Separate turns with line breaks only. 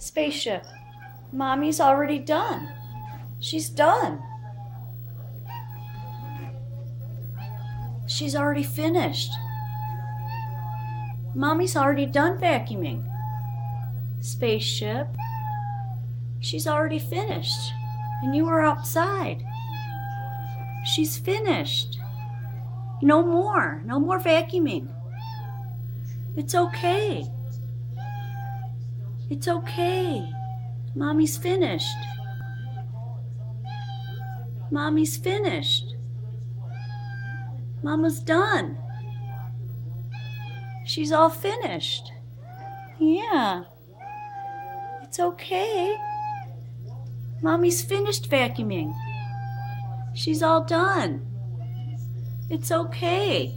Spaceship, Mommy's already done. She's done. She's already finished. Mommy's already done vacuuming. Spaceship, she's already finished. And you were outside. She's finished. No more vacuuming. It's okay. It's okay. Mommy's finished. Mommy's finished. Mama's done. She's all finished. Yeah. It's okay. Mommy's finished vacuuming. She's all done. It's okay.